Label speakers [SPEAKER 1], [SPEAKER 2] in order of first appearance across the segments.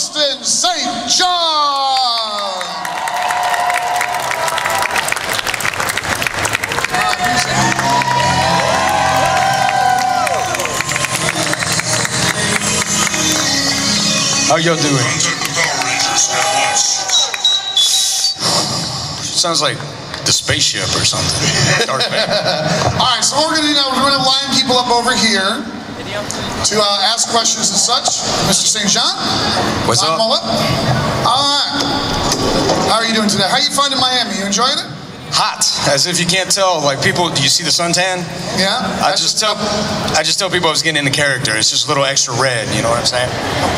[SPEAKER 1] Austin St. John.
[SPEAKER 2] How y'all doing? Sounds like the spaceship or something. All
[SPEAKER 1] right, so what we're gonna do now, we're gonna line people up over here to ask questions and such. Mr. St. John?
[SPEAKER 2] What's up?
[SPEAKER 1] All right. How are you doing today? How are you finding Miami? You enjoying it?
[SPEAKER 2] Hot, as if you can't tell. Like people, do you see the suntan?
[SPEAKER 1] Yeah.
[SPEAKER 2] I just tell people I was getting into character. It's just a little extra red. You know what I'm saying?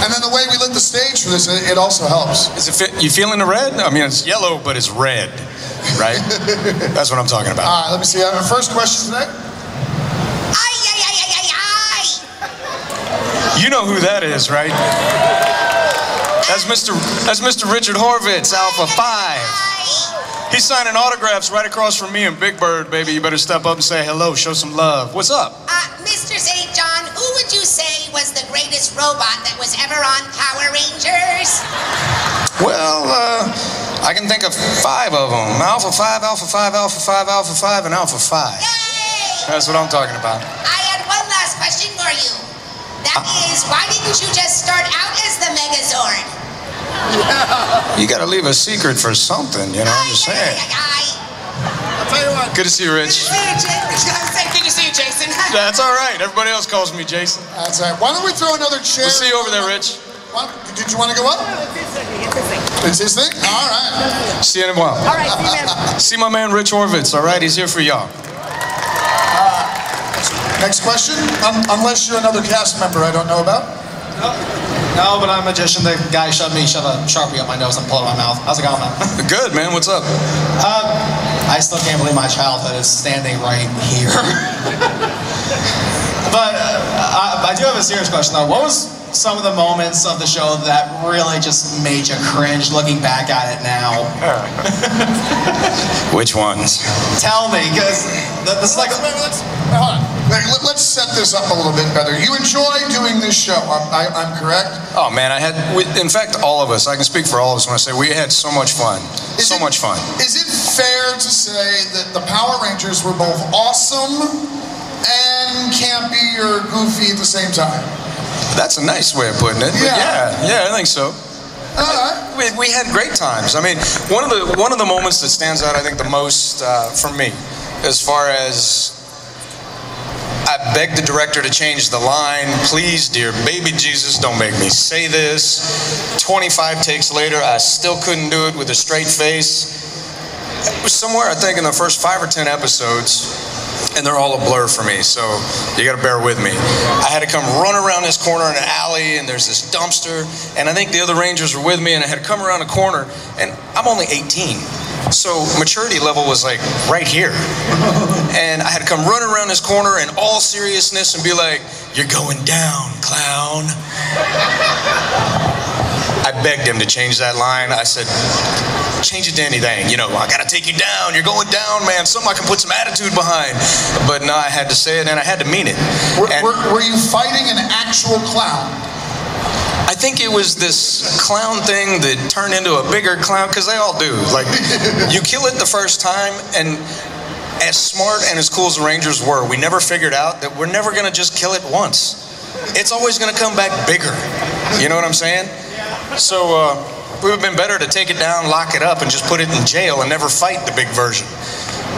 [SPEAKER 1] And then the way we lit the stage for this, it also helps.
[SPEAKER 2] Is it you feeling the red? I mean, it's yellow, but it's red, right? That's what I'm talking about.
[SPEAKER 1] All right. Let me see. Our first question today.
[SPEAKER 2] You know who that is, right? That's Mr. Richard Horvitz, Alpha 5. He's signing autographs right across from me and Big Bird, baby. You better step up and say hello, show some love. What's up?
[SPEAKER 3] Mr. St. John, who would you say was the greatest robot that was ever on Power Rangers?
[SPEAKER 2] Well, I can think of 5 of them. Alpha 5, Alpha 5, Alpha 5, Alpha 5, and Alpha 5.
[SPEAKER 3] Yay!
[SPEAKER 2] That's what I'm talking about.
[SPEAKER 3] I had one last question for you. That is, why didn't you just start out as the Megazord?
[SPEAKER 2] You gotta leave a secret for something, you know what I'm saying?
[SPEAKER 1] I'll tell you what.
[SPEAKER 2] Good to see you, Rich.
[SPEAKER 3] Good to see you, Jason.
[SPEAKER 2] That's all right. Everybody else calls me Jason.
[SPEAKER 1] That's all right. Why don't we throw another chair?
[SPEAKER 2] We'll see you over there, Rich.
[SPEAKER 1] Did you want to go up? It's his thing? All right.
[SPEAKER 2] See you in a while.
[SPEAKER 3] All right, see you, man.
[SPEAKER 2] See my man Rich Horvitz, all right? He's here for y'all.
[SPEAKER 1] Next question. Unless you're another cast member I don't know about.
[SPEAKER 4] No, but I'm a magician. The guy shoved a Sharpie up my nose and pulled it out of my mouth. How's it going, man?
[SPEAKER 2] Good, man. What's up?
[SPEAKER 4] I still can't believe my childhood is standing right here. But I do have a serious question, though. What was some of the moments of the show that really just made you cringe looking back at it now?
[SPEAKER 2] Which ones?
[SPEAKER 4] Tell me, because this is like...
[SPEAKER 1] Hold on. Let's set this up a little bit better. You enjoy doing this show, I'm correct?
[SPEAKER 2] Oh, man, in fact, all of us, I can speak for all of us when I say we had so much fun. So much fun.
[SPEAKER 1] Is it fair to say that the Power Rangers were both awesome and campy or goofy at the same time?
[SPEAKER 2] That's a nice way of putting it. Yeah, I think so. We had great times. I mean, one of the moments that stands out, I think, the most for me, as far as I begged the director to change the line. Please, dear baby Jesus, don't make me say this. 25 takes later, I still couldn't do it with a straight face. It was somewhere, I think, in the first 5 or 10 episodes. And they're all a blur for me, so you gotta bear with me. I had to come run around this corner in an alley, and there's this dumpster, and I think the other Rangers were with me, and I had to come around a corner, and I'm only 18. So maturity level was like right here. And I had to come run around this corner in all seriousness and be like, "You're going down, clown." I begged him to change that line. I said, change it to anything. You know, I gotta take you down. You're going down, man. Something I can put some attitude behind. But no, I had to say it, and I had to mean it.
[SPEAKER 1] Were you fighting an actual clown?
[SPEAKER 2] I think it was this clown thing that turned into a bigger clown, because they all do. Like, you kill it the first time, and as smart and as cool as the Rangers were, we never figured out that we're never gonna just kill it once. It's always gonna come back bigger. You know what I'm saying? So it would have been better to take it down, lock it up, and just put it in jail and never fight the big version.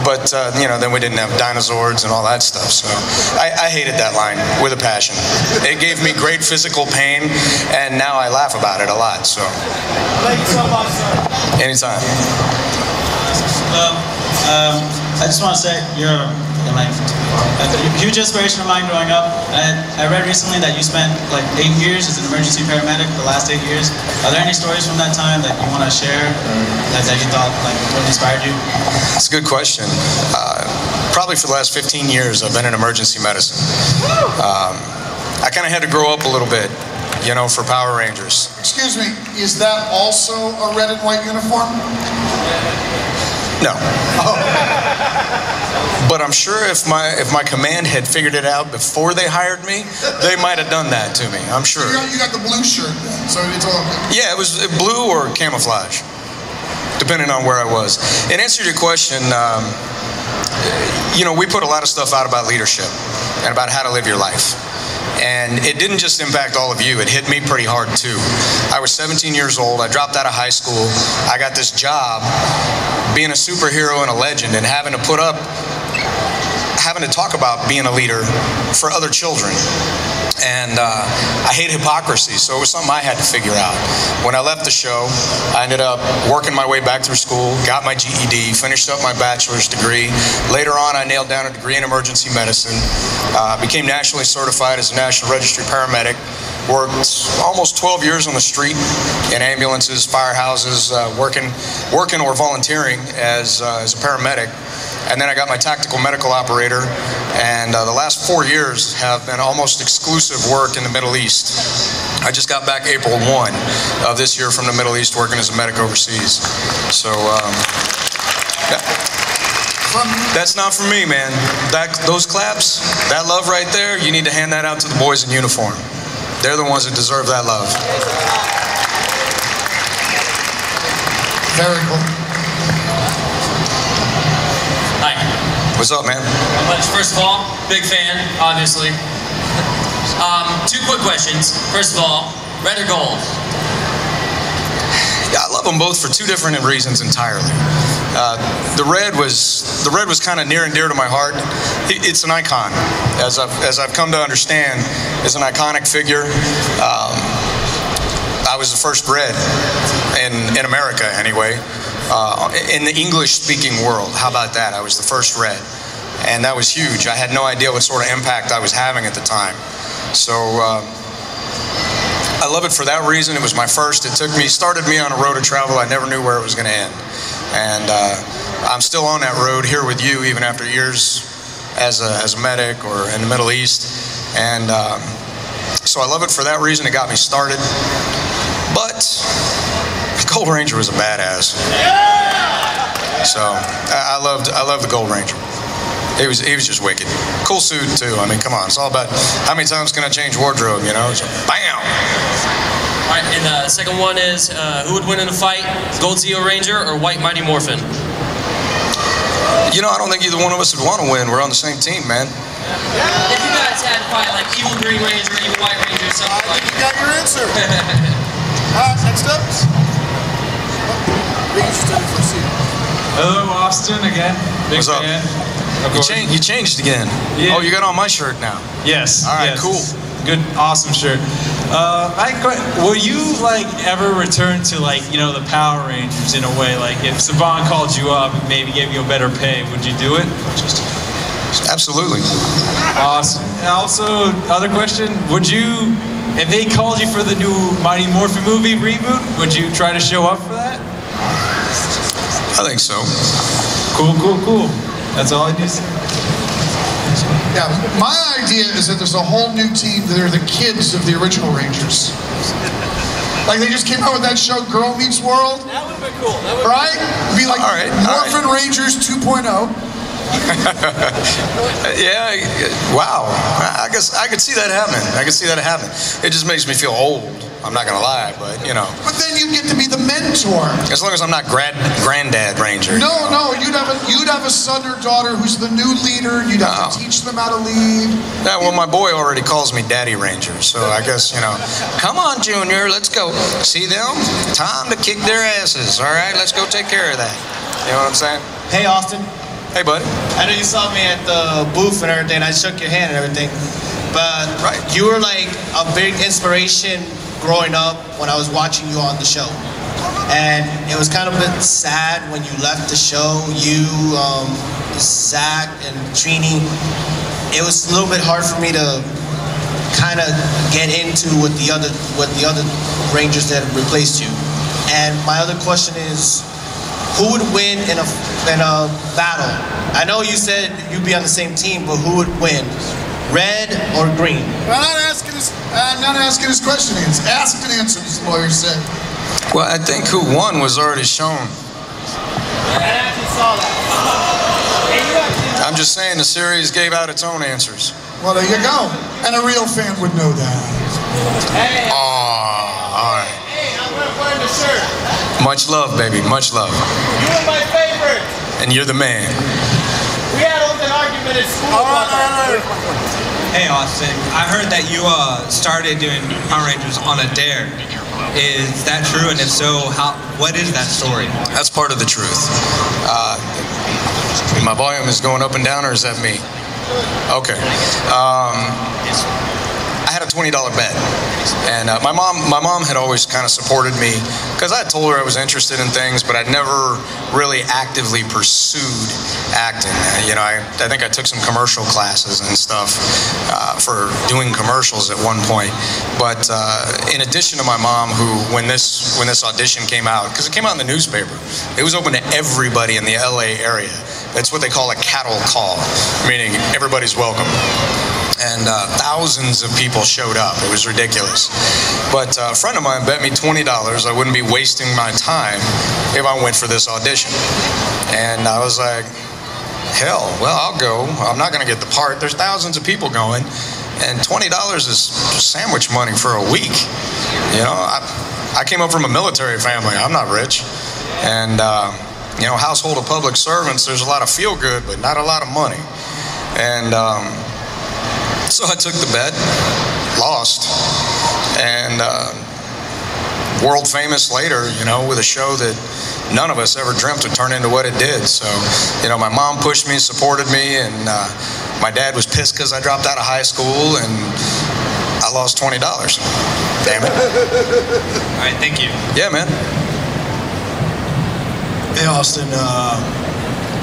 [SPEAKER 2] But, you know, then we didn't have dinosaurs and all that stuff. So I hated that line with a passion. It gave me great physical pain, and now I laugh about it a lot. So.
[SPEAKER 5] Thank you so much, sir.
[SPEAKER 2] Anytime.
[SPEAKER 5] I just want to say you're a huge inspiration of mine growing up. And I read recently that you spent like 8 years as an emergency paramedic, the last 8 years. Are there any stories from that time that you want to share, or that you thought like really inspired you?
[SPEAKER 2] That's a good question. Probably for the last 15 years, I've been in emergency medicine. I kind of had to grow up a little bit, you know, for Power Rangers.
[SPEAKER 1] Excuse me, is that also a red and white uniform?
[SPEAKER 2] No. But I'm sure if my command had figured it out before they hired me, they might have done that to me. I'm sure.
[SPEAKER 1] You got the blue shirt, so it's all good.
[SPEAKER 2] Yeah, it was blue or camouflage, depending on where I was. In answer to your question, you know, we put a lot of stuff out about leadership and about how to live your life. And it didn't just impact all of you, it hit me pretty hard too. I was 17 years old, I dropped out of high school, I got this job being a superhero and a legend and having to talk about being a leader for other children. And I hate hypocrisy, so it was something I had to figure out. When I left the show, I ended up working my way back through school, got my GED, finished up my bachelor's degree. Later on, I nailed down a degree in emergency medicine, became nationally certified as a National Registry paramedic, worked almost 12 years on the street in ambulances, firehouses, working or volunteering as a paramedic. And then I got my tactical medical operator, and the last 4 years have been almost exclusive work in the Middle East. I just got back April 1 of this year from the Middle East working as a medic overseas. So that's not for me, man. Those claps, that love right there, you need to hand that out to the boys in uniform. They're the ones that deserve that love.
[SPEAKER 1] Very cool.
[SPEAKER 6] Hi.
[SPEAKER 2] What's up, man?
[SPEAKER 6] First of all, big fan, obviously. Two quick questions. First of all, red or gold?
[SPEAKER 2] Yeah, I love them both for two different reasons entirely. The red was kind of near and dear to my heart. It's an icon, as I've come to understand, is an iconic figure. I was the first red in America, anyway. In the English-speaking world, how about that? I was the first red, and that was huge. I had no idea what sort of impact I was having at the time. So I love it for that reason. It was my first. It started me on a road of travel. I never knew where it was going to end, and I'm still on that road here with you, even after years as a medic or in the Middle East. And so I love it for that reason. It got me started, but Gold Ranger was a badass. So I loved the Gold Ranger. He was just wicked. Cool suit too. I mean, come on. It's all about how many times can I change wardrobe, you know? So, bam!
[SPEAKER 6] All right, and the second one is, who would win in a fight, Gold Zeo Ranger or White Mighty Morphin?
[SPEAKER 2] You know, I don't think either one of us would want to win. We're on the same team, man.
[SPEAKER 6] If you guys had a fight like Evil Green Ranger, Evil White Ranger, something like that.
[SPEAKER 1] You got your answer. Next up.
[SPEAKER 7] Hello, Austin, again. Big
[SPEAKER 2] What's up?
[SPEAKER 7] fan.
[SPEAKER 2] You changed again.
[SPEAKER 7] Yeah.
[SPEAKER 2] Oh, you got on my shirt now.
[SPEAKER 7] Yes.
[SPEAKER 2] All right,
[SPEAKER 7] yes.
[SPEAKER 2] cool.
[SPEAKER 7] Good, awesome shirt. Will you ever return to the Power Rangers in a way? Like if Saban called you up and maybe gave you a better pay, would you do it?
[SPEAKER 2] Absolutely.
[SPEAKER 7] Awesome. And also, other question: would you, if they called you for the new Mighty Morphin movie reboot, would you try to show up for that?
[SPEAKER 2] I think so.
[SPEAKER 7] Cool. That's all I do.
[SPEAKER 1] Yeah, my idea is that there's a whole new team that are the kids of the original Rangers. Like they just came out with that show, Girl Meets World.
[SPEAKER 6] That would have been cool.
[SPEAKER 1] Right? It'd be like Morphin Rangers 2.0.
[SPEAKER 2] Yeah, wow. I guess I could see that happening. It just makes me feel old. I'm not gonna lie, but you know.
[SPEAKER 1] But then you get to be the mentor.
[SPEAKER 2] As long as I'm not granddad Ranger.
[SPEAKER 1] No, you'd have a son or daughter who's the new leader. You'd have to teach them how to lead.
[SPEAKER 2] Yeah, well, my boy already calls me Daddy Ranger, so I guess, you know, come on, Junior, let's go. See them? Time to kick their asses. All right, let's go take care of that. You know what I'm saying?
[SPEAKER 4] Hey, Austin.
[SPEAKER 2] Hey, buddy.
[SPEAKER 4] I know you saw me at the booth and everything. I shook your hand and everything. But you were like a big inspiration growing up when I was watching you on the show. And it was kind of a bit sad when you left the show. You, Zach, and Trini. It was a little bit hard for me to kind of get into with the other Rangers that replaced you. And my other question is, who would win in a battle? I know you said you'd be on the same team, but who would win? Red or green?
[SPEAKER 1] I'm not asking his question. It's asked and answered, as the lawyer said.
[SPEAKER 2] Well, I think who won was already shown.
[SPEAKER 6] I actually saw that.
[SPEAKER 2] I I'm just saying the series gave out its own answers.
[SPEAKER 1] Well, there you go. And a real fan would know that.
[SPEAKER 2] Hey. Oh, all right.
[SPEAKER 4] Hey, I'm wearing the shirt.
[SPEAKER 2] Much love, baby. Much love.
[SPEAKER 4] You were my favorite.
[SPEAKER 2] And you're the man.
[SPEAKER 4] We had an argument at school about that.
[SPEAKER 8] Hey, Austin. I heard that you started doing Power Rangers on a dare. Is that true? And if so, what is that story?
[SPEAKER 2] That's part of the truth. My volume is going up and down, or is that me? Okay. I had a $20 bet, and my mom had always kind of supported me because I told her I was interested in things, but I'd never really actively pursued acting. You know, I think I took some commercial classes and stuff for doing commercials at one point. But in addition to my mom, who when this audition came out, because it came out in the newspaper, it was open to everybody in the LA area. That's what they call a cattle call, meaning everybody's welcome. And thousands of people showed up. It was ridiculous. But a friend of mine bet me $20 I wouldn't be wasting my time if I went for this audition. And I was like, hell, well, I'll go. I'm not going to get the part. There's thousands of people going. And $20 is sandwich money for a week. You know, I came up from a military family. I'm not rich. And, you know, household of public servants, there's a lot of feel good, but not a lot of money. And so I took the bet, lost, and world famous later, you know, with a show that none of us ever dreamt would turn into what it did. So, you know, my mom pushed me, supported me, and my dad was pissed because I dropped out of high school, and I lost $20. Damn it.
[SPEAKER 8] All right, thank you.
[SPEAKER 2] Yeah, man.
[SPEAKER 9] Hey, Austin,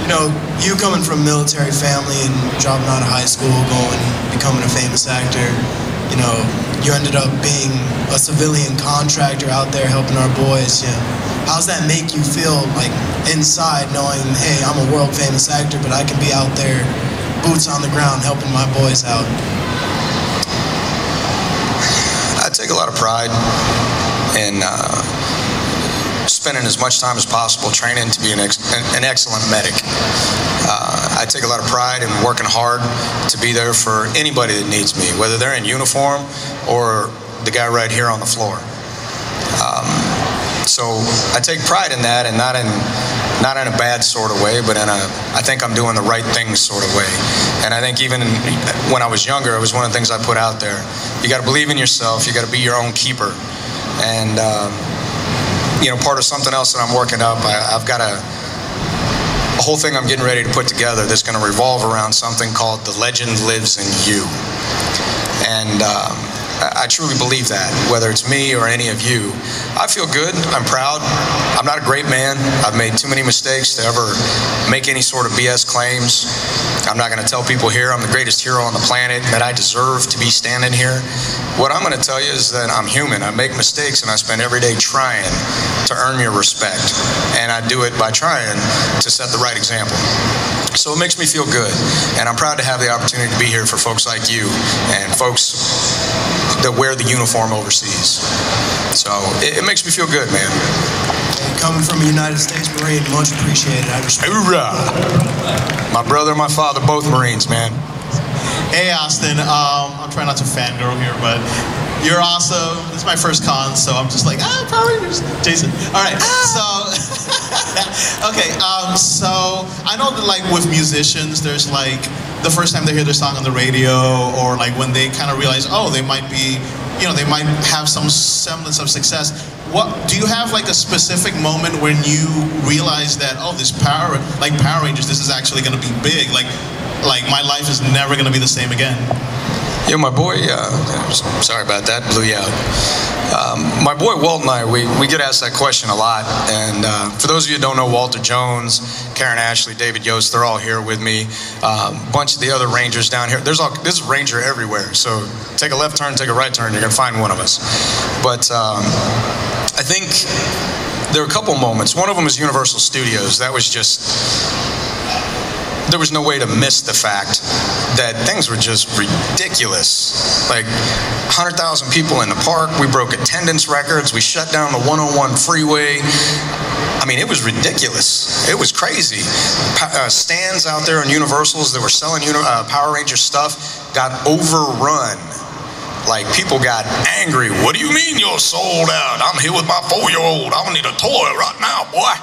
[SPEAKER 9] you know, you coming from a military family and dropping out of high school, becoming a famous actor, you know, you ended up being a civilian contractor out there helping our boys. You know, how's that make you feel, like, inside, knowing, hey, I'm a world famous actor, but I can be out there, boots on the ground, helping my boys out?
[SPEAKER 2] I take a lot of pride in spending as much time as possible training to be an excellent medic. I take a lot of pride in working hard to be there for anybody that needs me, whether they're in uniform or the guy right here on the floor. So I take pride in that, and not in a bad sort of way, but in a I think I'm doing the right things sort of way. And I think even when I was younger, it was one of the things I put out there. You got to believe in yourself. You got to be your own keeper. And you know, part of something else that I'm working up, I've got a whole thing I'm getting ready to put together that's going to revolve around something called The Legend Lives in You. And I truly believe that, whether it's me or any of you. I feel good. I'm proud. I'm not a great man. I've made too many mistakes to ever make any sort of BS claims. I'm not going to tell people here I'm the greatest hero on the planet, that I deserve to be standing here. What I'm going to tell you is that I'm human. I make mistakes, and I spend every day trying to earn your respect. And I do it by trying to set the right example. So it makes me feel good. And I'm proud to have the opportunity to be here for folks like you and folks that wear the uniform overseas. So it makes me feel good, man.
[SPEAKER 9] Coming from a United States Marine, much appreciated. I respect.
[SPEAKER 2] Hoorah! My brother and my father, both Marines, man.
[SPEAKER 10] Hey, Austin. I'm trying not to fangirl here, but you're awesome. This is my first con, so I'm just like, Power Rangers. Jason. All right. So, okay. So I know that, like, with musicians, there's like the first time they hear their song on the radio, or like when they kind of realize, oh, they might be, you know, they might have some semblance of success. What do you have, like, a specific moment when you realize that, oh, this Power Rangers, this is actually going to be big, like my life is never going to be the same again?
[SPEAKER 2] Yeah, my boy, sorry about that, blew you out. My boy Walt and I, we get asked that question a lot. And for those of you who don't know, Walter Jones, Karen Ashley, David Yost, they're all here with me. A bunch of the other Rangers down here. This is Ranger everywhere. So take a left turn, take a right turn, you're going to find one of us. But I think there were a couple moments. One of them is Universal Studios. That was just... there was no way to miss the fact that things were just ridiculous. Like 100,000 people in the park. We broke attendance records. We shut down the 101 freeway. I mean, it was ridiculous. It was crazy. Stands out there in Universals that were selling Power Ranger stuff got overrun. Like, people got angry. What do you mean you're sold out? I'm here with my 4-year-old. I need a toy right now, boy.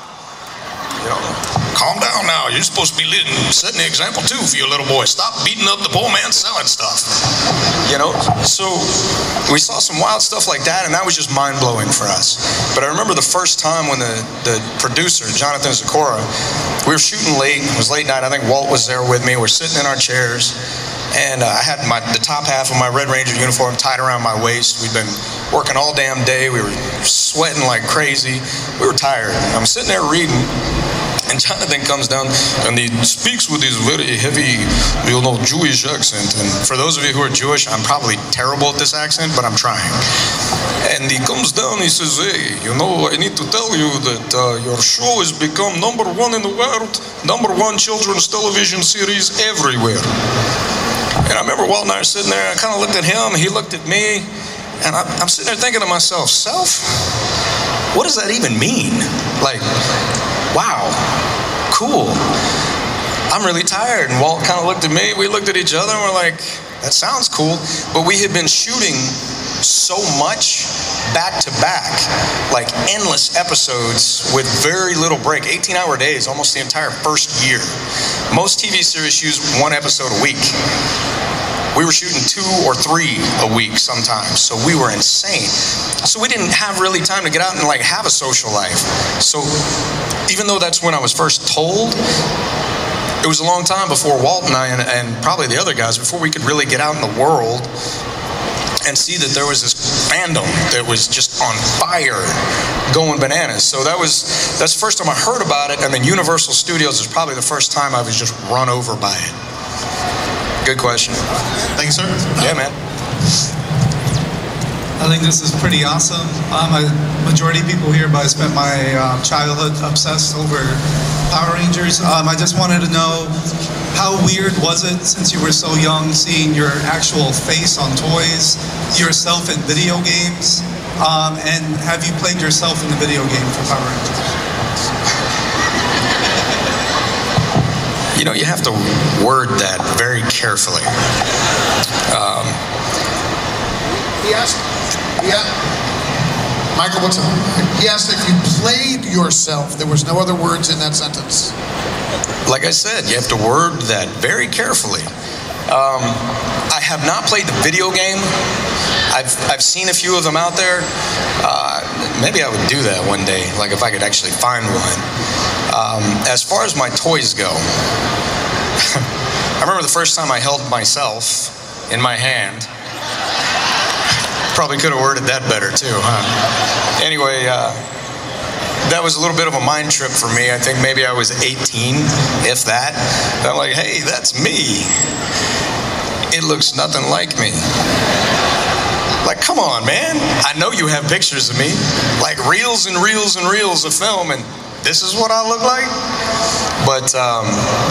[SPEAKER 2] You know, calm down now. You're supposed to be setting the example too for your little boy. Stop beating up the poor man selling stuff. You know, so we saw some wild stuff like that, and that was just mind-blowing for us. But I remember the first time when the producer, Jonathan Zakora, we were shooting late. It was late night. I think Walt was there with me. We're sitting in our chairs. And I had the top half of my Red Ranger uniform tied around my waist. We'd been working all damn day. We were sweating like crazy. We were tired. I'm sitting there reading, and Jonathan comes down, and he speaks with his very heavy, Jewish accent. And for those of you who are Jewish, I'm probably terrible at this accent, but I'm trying. And he comes down, he says, hey, I need to tell you that your show has become #1 in the world, #1 children's television series everywhere. And I remember Walt and I were sitting there, I kind of looked at him, he looked at me, and I'm sitting there thinking to myself, self? What does that even mean? Like, wow, cool. I'm really tired. And Walt kind of looked at me, we looked at each other, and we're like, that sounds cool. But we had been shooting so much back to back, like endless episodes with very little break, 18-hour days, almost the entire first year. Most TV series use 1 episode a week. We were shooting 2 or 3 a week sometimes, so we were insane. So we didn't have really time to get out and like have a social life. So even though that's when I was first told, it was a long time before Walt and I and probably the other guys, before we could really get out in the world and see that there was this fandom that was just on fire, going bananas. So that's the first time I heard about it, and then Universal Studios is probably the first time I was just run over by it. Good question.
[SPEAKER 10] Thank you, sir.
[SPEAKER 2] Yeah, man.
[SPEAKER 11] I think this is pretty awesome. A majority of people here, but I spent my childhood obsessed over Power Rangers. I just wanted to know, how weird was it, since you were so young, seeing your actual face on toys, yourself in video games, and have you played yourself in the video game for Power Rangers?
[SPEAKER 2] You know, you have to word that very carefully.
[SPEAKER 1] Michael, what's up? He asked if you played yourself. There was no other words in that sentence.
[SPEAKER 2] Like I said, you have to word that very carefully. I have not played the video game. I've seen a few of them out there. Maybe I would do that one day, like if I could actually find one. As far as my toys go, I remember the first time I held myself in my hand. Probably could have worded that better too, huh? Anyway, that was a little bit of a mind trip for me. I think maybe I was 18, if that. And I'm like, hey, that's me. It looks nothing like me. Like, come on, man. I know you have pictures of me. Like reels and reels and reels of film, and this is what I look like? But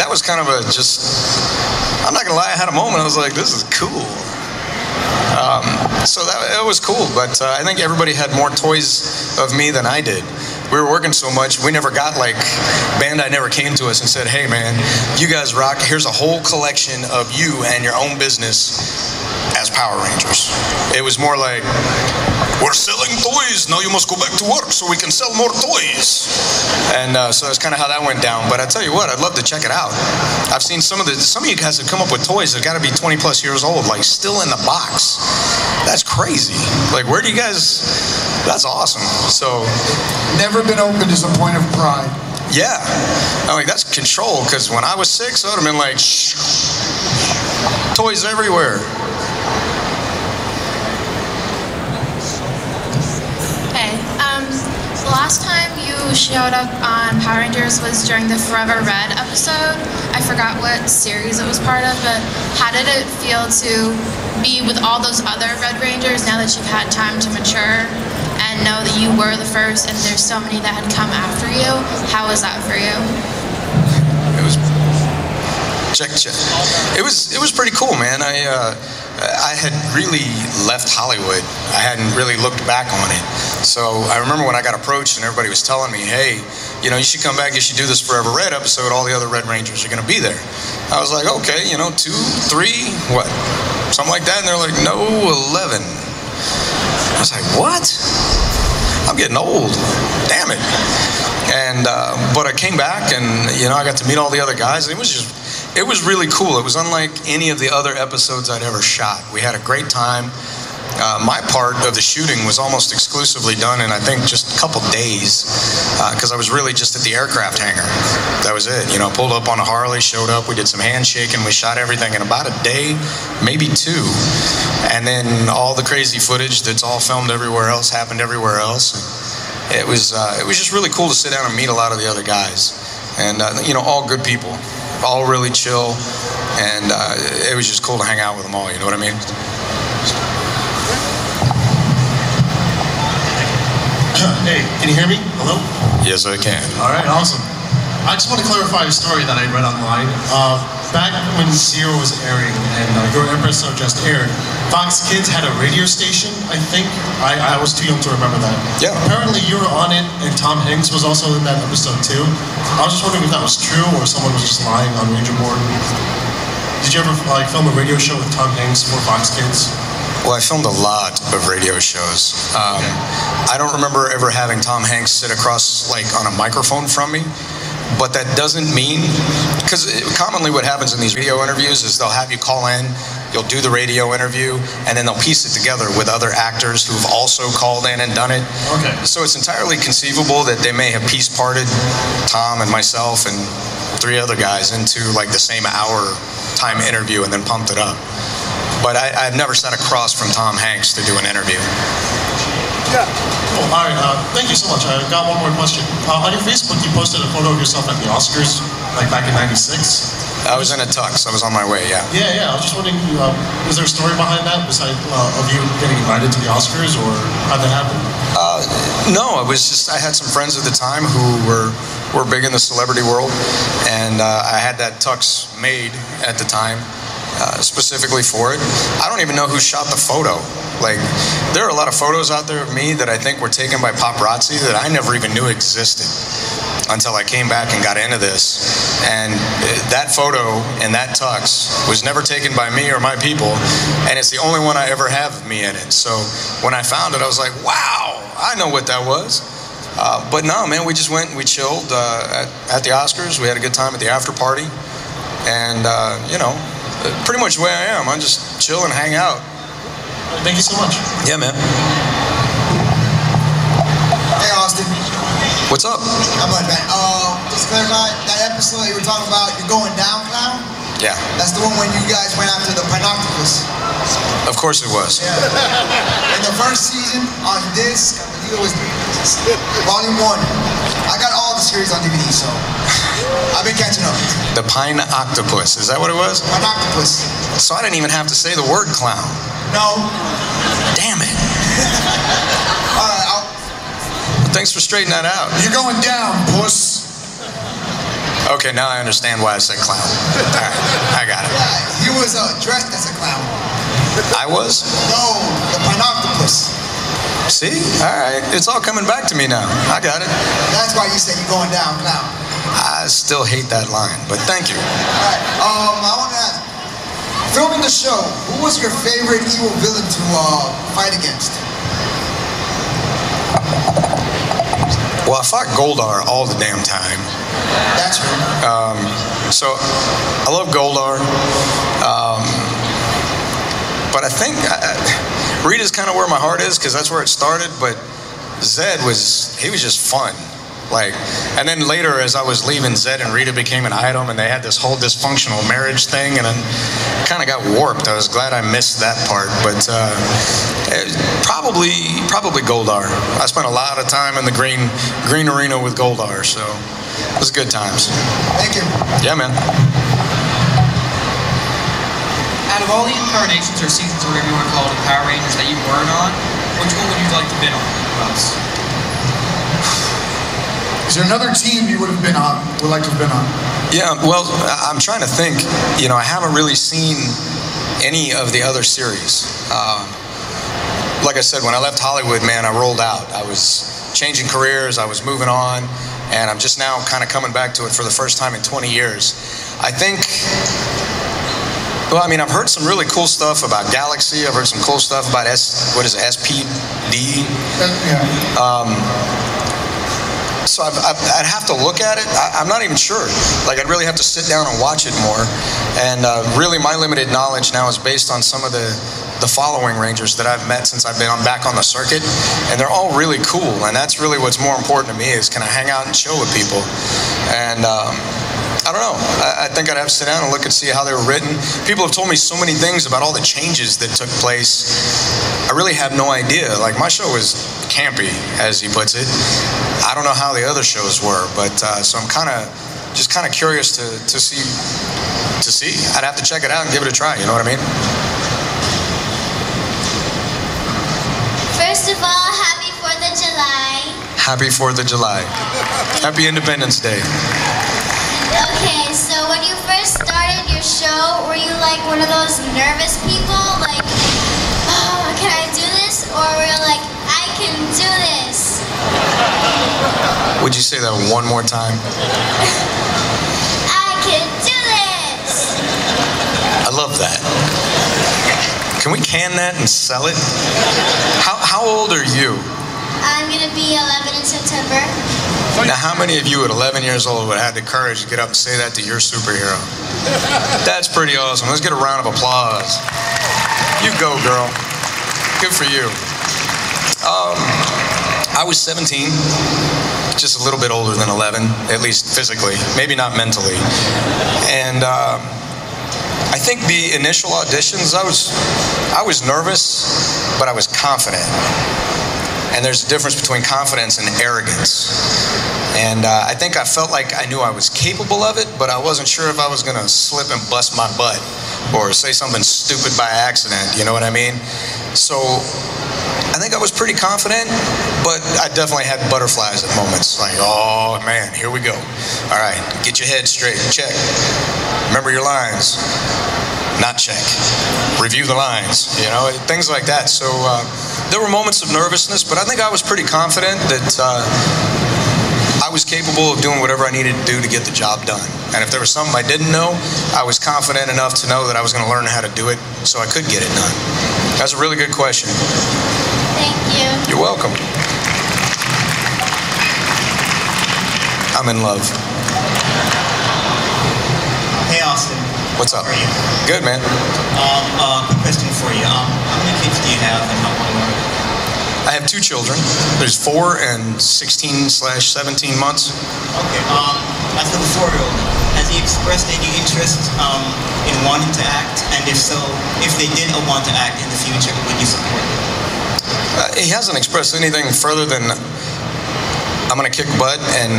[SPEAKER 2] that was kind of I'm not gonna lie, I had a moment, I was like, this is cool. So it was cool, but I think everybody had more toys of me than I did. We were working so much, we never got like, Bandai never came to us and said, hey man, you guys rock, here's a whole collection of you and your own business as Power Rangers. It was more like, we're selling toys, now you must go back to work so we can sell more toys. And so that's kind of how that went down. But I tell you what, I'd love to check it out. I've seen some of you guys have come up with toys that got to be 20 plus years old, like still in the box. That's crazy. Like, where do you guys, that's awesome. So,
[SPEAKER 1] never been opened as a point of pride.
[SPEAKER 2] Yeah, I'm like, that's control, because when I was 6, I would have been like, shh, toys everywhere.
[SPEAKER 12] The last time you showed up on Power Rangers was during the Forever Red episode. I forgot what series it was part of, but how did it feel to be with all those other Red Rangers now that you've had time to mature and know that you were the first and there's so many that had come after you? How was that for you?
[SPEAKER 2] It was It was pretty cool, man. I had really left Hollywood. I hadn't really looked back on it. So I remember when I got approached and everybody was telling me, hey, you know, you should come back, you should do this Forever Red episode, all the other Red Rangers are going to be there. I was like, okay, you know, 2, 3, what? Something like that. And they're like, no, 11. I was like, what? I'm getting old. Damn it. And, but I came back and, you know, I got to meet all the other guys. And it was really cool. It was unlike any of the other episodes I'd ever shot. We had a great time. My part of the shooting was almost exclusively done in, I think, just a couple days, because I was really just at the aircraft hangar. That was it. You know, pulled up on a Harley, showed up, we did some handshaking, we shot everything in about a day, maybe 2. And then all the crazy footage that's all filmed everywhere else happened everywhere else. It was just really cool to sit down and meet a lot of the other guys. And, you know, all good people, all really chill. And it was just cool to hang out with them all, you know what I mean?
[SPEAKER 13] Hey, can you hear me? Hello?
[SPEAKER 2] Yes, I can.
[SPEAKER 13] All right, awesome. I just want to clarify a story that I read online. Back when Zero was airing and Your Empress just aired, Fox Kids had a radio station, I think. I was too young to remember that.
[SPEAKER 2] Yeah.
[SPEAKER 13] Apparently you were on it and Tom Hanks was also in that episode too. I was just wondering if that was true or someone was just lying on Ranger Board. Did you ever film a radio show with Tom Hanks for Fox Kids?
[SPEAKER 2] Well, I filmed a lot of radio shows. I don't remember ever having Tom Hanks sit across, like, on a microphone from me, but that doesn't mean, because commonly what happens in these video interviews is they'll have you call in, you'll do the radio interview, and then they'll piece it together with other actors who've also called in and done it.
[SPEAKER 13] Okay.
[SPEAKER 2] So it's entirely conceivable that they may have piece parted Tom and myself and 3 other guys into, like, the same hour time interview and then pumped it up. But I've never sat across from Tom Hanks to do an interview.
[SPEAKER 13] Yeah. Cool. All right. Thank you so much. I got one more question. On your Facebook, you posted a photo of yourself at the Oscars, like back in '96.
[SPEAKER 2] I was in a tux. I was on my way. Yeah.
[SPEAKER 13] Yeah. I was just wondering, is there a story behind that, besides of you getting invited to the Oscars, or how'd that happen?
[SPEAKER 2] No, it was just I had some friends at the time who were big in the celebrity world, and I had that tux made at the time. Specifically for it. I don't even know who shot the photo. Like, there are a lot of photos out there of me that I think were taken by paparazzi that I never even knew existed until I came back and got into this. And that photo and that tux was never taken by me or my people, and it's the only one I ever have of me in it. So when I found it, I was like, wow, I know what that was. But no, man, we just went and we chilled at the Oscars. We had a good time at the after party. And, you know, pretty much the way I am. I just chill and hang out.
[SPEAKER 13] Thank you so much.
[SPEAKER 2] Yeah, man.
[SPEAKER 14] Hey, Austin.
[SPEAKER 2] What's up?
[SPEAKER 14] How much, man? Just to clarify, that episode you were talking about, you're going down now?
[SPEAKER 2] Yeah.
[SPEAKER 14] That's the one when you guys went after the Pinoctopus.
[SPEAKER 2] Of course it was.
[SPEAKER 14] Yeah. In the first season, on disc, I believe it was Volume 1. I got all the series on DVD, so I've been catching up.
[SPEAKER 2] The Pine Octopus, is that what it was?
[SPEAKER 14] Pine Octopus.
[SPEAKER 2] So I didn't even have to say the word clown.
[SPEAKER 14] No.
[SPEAKER 2] Damn it.
[SPEAKER 14] All right,
[SPEAKER 2] Thanks for straightening that out.
[SPEAKER 1] You're going down, puss.
[SPEAKER 2] Okay, now I understand why I said clown. All right, I got it.
[SPEAKER 14] Yeah, he was dressed as a clown.
[SPEAKER 2] I was?
[SPEAKER 14] No, the Pinoctopus.
[SPEAKER 2] See? All right, it's all coming back to me now. I got it.
[SPEAKER 14] That's why you said you're going down, clown.
[SPEAKER 2] I still hate that line, but thank you.
[SPEAKER 14] All right, I want to ask, filming the show, who was your favorite evil villain to fight against?
[SPEAKER 2] Well, I fought Goldar all the damn time.
[SPEAKER 14] That's right.
[SPEAKER 2] So I love Goldar. But I think Rita's kind of where my heart is because that's where it started. But Zed he was just fun. Like, and then later as I was leaving, Zed and Rita became an item and they had this whole dysfunctional marriage thing and it kind of got warped. I was glad I missed that part, but probably Goldar. I spent a lot of time in the green arena with Goldar, so it was good times.
[SPEAKER 14] Thank you.
[SPEAKER 2] Yeah, man.
[SPEAKER 15] Out of all the incarnations or seasons or whatever you want to call it of Power Rangers that you weren't on, which one would you like to have been on?
[SPEAKER 1] Is there another team you would like to have been on?
[SPEAKER 2] Yeah, well, I'm trying to think. You know, I haven't really seen any of the other series. like I said, when I left Hollywood, man, I rolled out. I was changing careers, I was moving on, and I'm just now kind of coming back to it for the first time in 20 years. I think, well, I mean, I've heard some really cool stuff about Galaxy. I've heard some cool stuff about SPD. So I'd have to look at it. I'm not even sure. Like, I'd really have to sit down and watch it more. And really, my limited knowledge now is based on some of the following Rangers that I've met since I've been back on the circuit. And they're all really cool. And that's really what's more important to me, is can I hang out and chill with people? And I don't know. I think I'd have to sit down and look and see how they were written. People have told me so many things about all the changes that took place. I really have no idea. Like, my show was campy, as he puts it. I don't know how the other shows were, but so I'm just kind of curious to see. I'd have to check it out and give it a try. You know what I mean?
[SPEAKER 16] First of all, happy 4th of July.
[SPEAKER 2] Happy 4th of July. Happy Independence Day.
[SPEAKER 16] Okay, so when you first started your show, were you like one of those nervous people? Like, oh, can I do this? Or were you like, I can do this?
[SPEAKER 2] Would you say that one more time?
[SPEAKER 16] I can do this!
[SPEAKER 2] I love that. Can we can that and sell it? How old are you?
[SPEAKER 16] I'm gonna be 11 in September.
[SPEAKER 2] Now, how many of you at 11 years old would have had the courage to get up and say that to your superhero? That's pretty awesome. Let's get a round of applause. You go, girl. Good for you. I was 17, just a little bit older than 11, at least physically, maybe not mentally. And I think the initial auditions, I was nervous, but I was confident. And there's a difference between confidence and arrogance. And I think I felt like I knew I was capable of it, but I wasn't sure if I was going to slip and bust my butt or say something stupid by accident, you know what I mean? So I think I was pretty confident, but I definitely had butterflies at moments. Like, oh man, here we go. All right, get your head straight, check. Remember your lines. Not check. Review the lines, you know, things like that. So there were moments of nervousness, but I think I was pretty confident that I was capable of doing whatever I needed to do to get the job done. And if there was something I didn't know, I was confident enough to know that I was going to learn how to do it so I could get it done. That's a really good question.
[SPEAKER 16] Thank you.
[SPEAKER 2] You're welcome. I'm in love.
[SPEAKER 17] Hey, Austin.
[SPEAKER 2] What's up?
[SPEAKER 17] How are you?
[SPEAKER 2] Good, man.
[SPEAKER 17] Quick question for you. How many kids do you have and how old are they?
[SPEAKER 2] I have 2 children. There's 4 and 16/17 months.
[SPEAKER 17] Okay. As for the 4-year-old, has he expressed any interest in wanting to act? And if so, if they did want to act in the future, would you support them?
[SPEAKER 2] He hasn't expressed anything further than I'm going to kick butt, and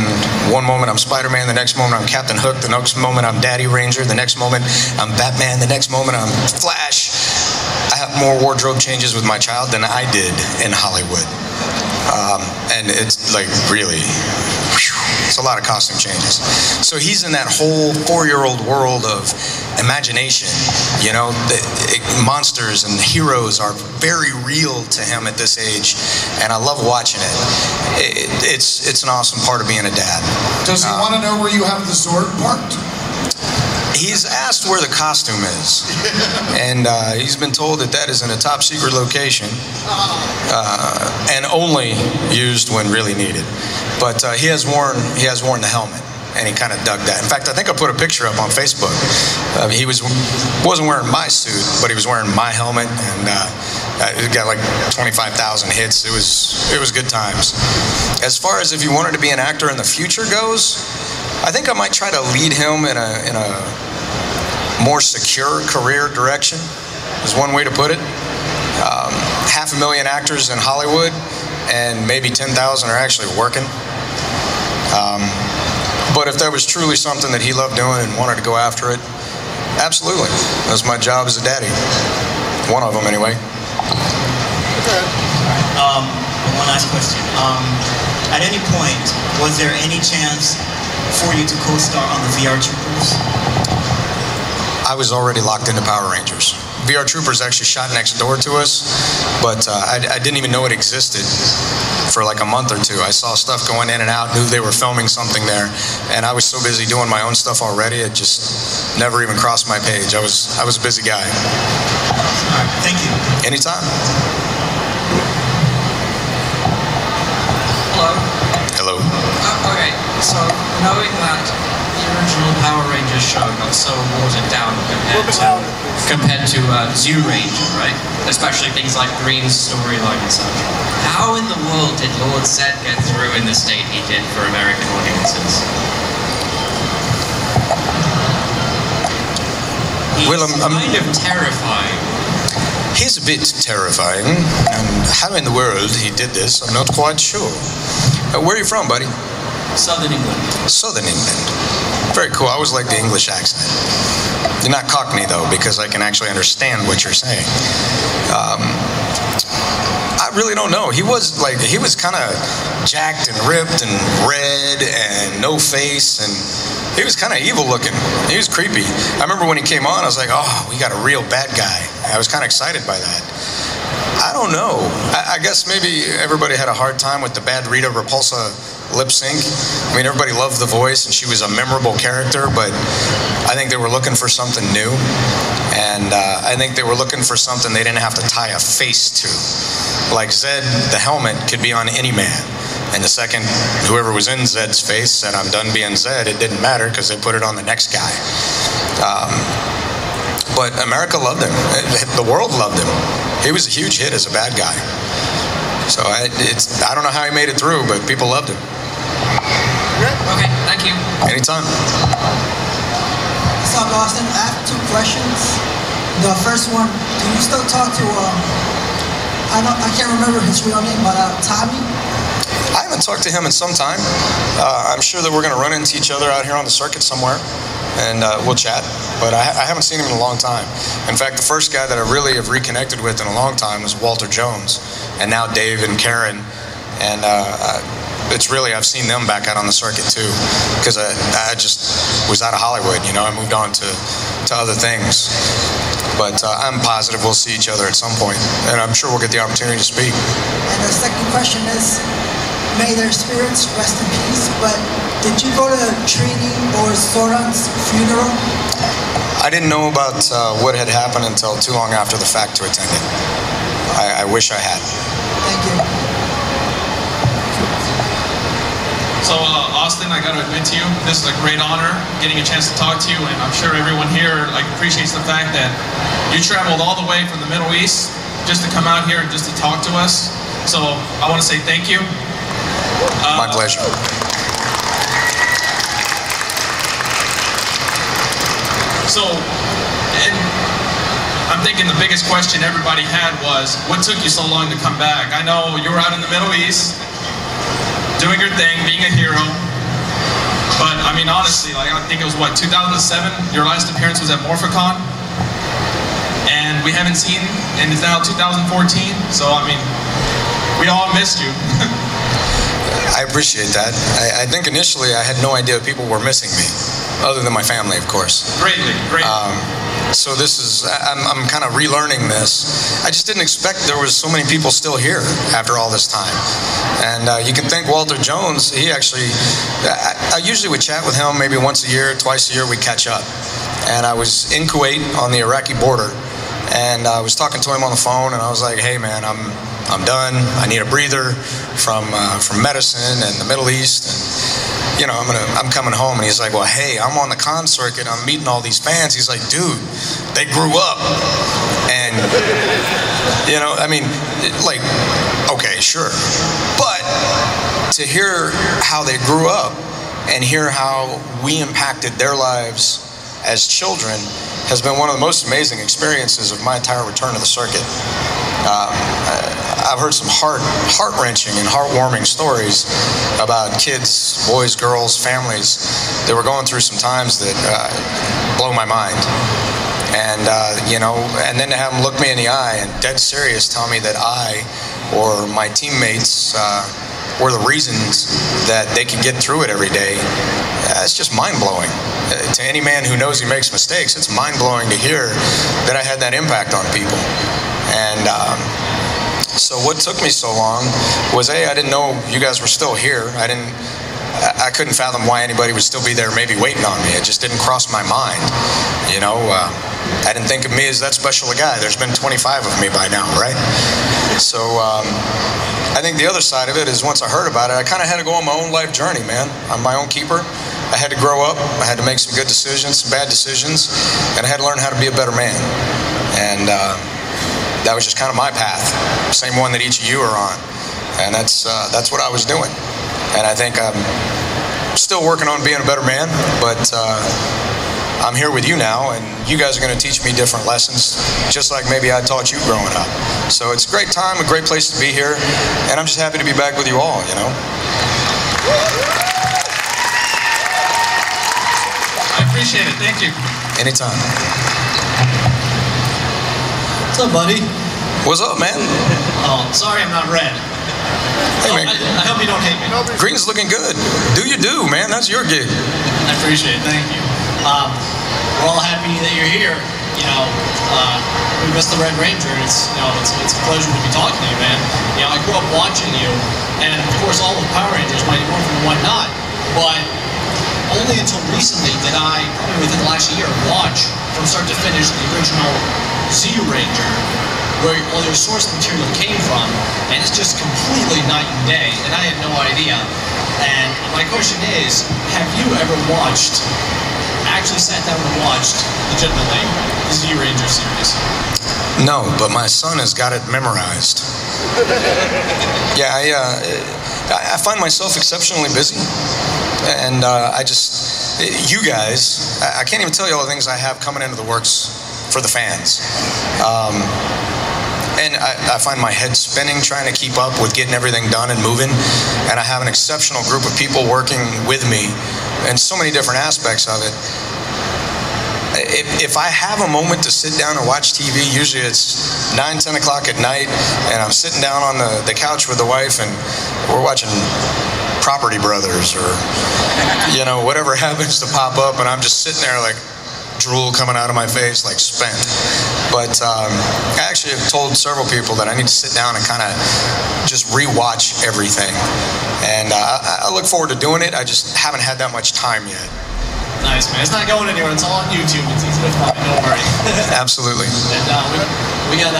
[SPEAKER 2] one moment I'm Spider-Man, the next moment I'm Captain Hook, the next moment I'm Daddy Ranger, the next moment I'm Batman, the next moment I'm Flash. I have more wardrobe changes with my child than I did in Hollywood. And it's like really, it's a lot of costume changes. So he's in that whole 4-year-old world of imagination. You know, monsters and heroes are very real to him at this age, and I love watching it. It's an awesome part of being a dad.
[SPEAKER 1] Does he want to know where you have the sword parked?
[SPEAKER 2] He's asked where the costume is, and he's been told that is in a top secret location and only used when really needed. But he has worn the helmet, and he kind of dug that. In fact, I think I put a picture up on Facebook. He wasn't wearing my suit, but he was wearing my helmet, and it got like 25,000 hits. It was good times. As far as if you wanted to be an actor in the future goes, I think I might try to lead him in a more secure career direction, is one way to put it. 500,000 actors in Hollywood, and maybe 10,000 are actually working. But if there was truly something that he loved doing and wanted to go after it, absolutely. That's my job as a daddy. One of them, anyway.
[SPEAKER 17] Okay. One last question. At any point, was there any chance for you to co-star on the VR Troopers?
[SPEAKER 2] I was already locked into Power Rangers. VR Troopers actually shot next door to us, but I didn't even know it existed for like a month or two. I saw stuff going in and out, knew they were filming something there, and I was so busy doing my own stuff already, it just never even crossed my page. I was a busy guy.
[SPEAKER 17] All right, thank you.
[SPEAKER 2] Anytime.
[SPEAKER 15] Hello.
[SPEAKER 2] Hello.
[SPEAKER 15] Okay, so knowing that the original Power Rangers show got so watered down compared to Zoo Ranger, right? Especially things like Green's storyline and such. How in the world did Lord Zed get through in the state he did for American audiences? He's kind of terrifying.
[SPEAKER 2] He's a bit terrifying, and how in the world he did this, I'm not quite sure. Where are you from, buddy?
[SPEAKER 15] Southern England.
[SPEAKER 2] Southern England. Very cool. I always like the English accent. You're not Cockney, though, because I can actually understand what you're saying. I really don't know. He was kind of jacked and ripped and red and no face, and he was kind of evil looking. He was creepy. I remember when he came on, I was like, oh, we got a real bad guy. I was kind of excited by that. I don't know. I guess maybe everybody had a hard time with the bad Rita Repulsa lip sync. I mean, everybody loved the voice, and she was a memorable character, but I think they were looking for something new, and I think they were looking for something they didn't have to tie a face to. Like Zed, the helmet could be on any man, and the second whoever was in Zed's face said, I'm done being Zed, it didn't matter because they put it on the next guy. But America loved him. The world loved him. He was a huge hit as a bad guy. So I don't know how he made it through, but people loved him.
[SPEAKER 15] Okay, thank you.
[SPEAKER 2] Anytime.
[SPEAKER 18] What's up, Austin? I have 2 questions. The first one, do you still talk to, I can't remember his real name, but Tommy?
[SPEAKER 2] I haven't talked to him in some time. I'm sure that we're going to run into each other out here on the circuit somewhere, and we'll chat. But I haven't seen him in a long time. In fact, the first guy that I really have reconnected with in a long time was Walter Jones, and now Dave and Karen. And it's really, I've seen them back out on the circuit too, because I just was out of Hollywood, you know, I moved on to other things. But I'm positive we'll see each other at some point, and I'm sure we'll get the opportunity to speak.
[SPEAKER 18] And the second question is, may their spirits rest in peace, but did you go to Trini or Soran's funeral?
[SPEAKER 2] I didn't know about what had happened until too long after the fact to attend it. I wish I had.
[SPEAKER 18] Thank you.
[SPEAKER 19] So, Austin, I got to admit to you, this is a great honor getting a chance to talk to you, and I'm sure everyone here appreciates the fact that you traveled all the way from the Middle East just to come out here and just to talk to us. So, I want to say thank you.
[SPEAKER 2] My pleasure.
[SPEAKER 19] So, I'm thinking the biggest question everybody had was, what took you so long to come back? I know you were out in the Middle East, doing your thing, being a hero, but I mean, honestly, I think it was, 2007? Your last appearance was at Morphicon, and we haven't seen, and it's now 2014, so I mean, we all missed you.
[SPEAKER 2] I appreciate that. I think initially I had no idea people were missing me, other than my family, of course.
[SPEAKER 19] Greatly.
[SPEAKER 2] So this is, I'm kind of relearning this. I just didn't expect there was so many people still here after all this time. And you can thank Walter Jones. He actually, I usually would chat with him maybe once a year, twice a year, we'd catch up. And I was in Kuwait on the Iraqi border, and I was talking to him on the phone, and I was like, hey man, I'm done. I need a breather from medicine and the Middle East. And, you know, I'm coming home. And he's like, well, hey, I'm on the con circuit. I'm meeting all these fans. He's like, dude, they grew up. And, you know, I mean, like, okay, sure. But to hear how they grew up and hear how we impacted their lives as children has been one of the most amazing experiences of my entire return to the circuit. I've heard some heart-wrenching and heartwarming stories about kids, boys, girls, families that were going through some times that blow my mind. And, you know, and then to have them look me in the eye and dead serious tell me that I or my teammates were the reasons that they could get through it every day, it's just mind-blowing. To any man who knows he makes mistakes, it's mind-blowing to hear that I had that impact on people. And so what took me so long was, I didn't know you guys were still here. I couldn't fathom why anybody would still be there maybe waiting on me. It just didn't cross my mind. You know, I didn't think of me as that special a guy. There's been 25 of me by now, right? So I think the other side of it is, once I heard about it, I kind of had to go on my own life journey, man. I'm my own keeper. I had to grow up. I had to make some good decisions, some bad decisions, and I had to learn how to be a better man. And that was just kind of my path, same one that each of you are on. And that's what I was doing. And I think I'm still working on being a better man, but I'm here with you now, and you guys are going to teach me different lessons, just like maybe I taught you growing up. So it's a great time, a great place to be here, and I'm just happy to be back with you all, you know.
[SPEAKER 19] I appreciate it. Thank you.
[SPEAKER 2] Anytime.
[SPEAKER 20] What's up, buddy?
[SPEAKER 2] What's up, man?
[SPEAKER 20] Oh, sorry I'm not red.
[SPEAKER 2] Hey, man.
[SPEAKER 20] I hope you don't hate me.
[SPEAKER 2] Green's looking good. Do you do, man? That's your gig.
[SPEAKER 20] I appreciate it. Thank you. We're all happy that you're here. You know, we missed the Red Ranger. It's a pleasure to be talking to you, man. You know, I grew up watching you, and of course all the Power Rangers, Mighty Morphin and whatnot. But only until recently did I, probably within the last year, watch from start to finish the original Zeo Ranger, where all your source material came from, and it's just completely night and day, and I had no idea. And my question is, have you ever actually sat down and watched, legitimately, the Zeo Ranger series?
[SPEAKER 2] No, but my son has got it memorized. Yeah, I find myself exceptionally busy, and you guys, I can't even tell you all the things I have coming into the works for the fans. And I find my head spinning trying to keep up with getting everything done and moving. And I have an exceptional group of people working with me in so many different aspects of it. If I have a moment to sit down and watch TV, usually it's 9, 10 o'clock at night, and I'm sitting down on the couch with the wife, and we're watching Property Brothers, or, you know, whatever happens to pop up, and I'm just sitting there like, drool coming out of my face, like spent. But I actually have told several people that I need to sit down and kind of just re-watch everything. And I look forward to doing it. I just haven't had that much time yet.
[SPEAKER 20] Nice, man. It's not going anywhere. It's all on YouTube. It's easy to find. Don't worry.
[SPEAKER 2] Absolutely.
[SPEAKER 20] And we got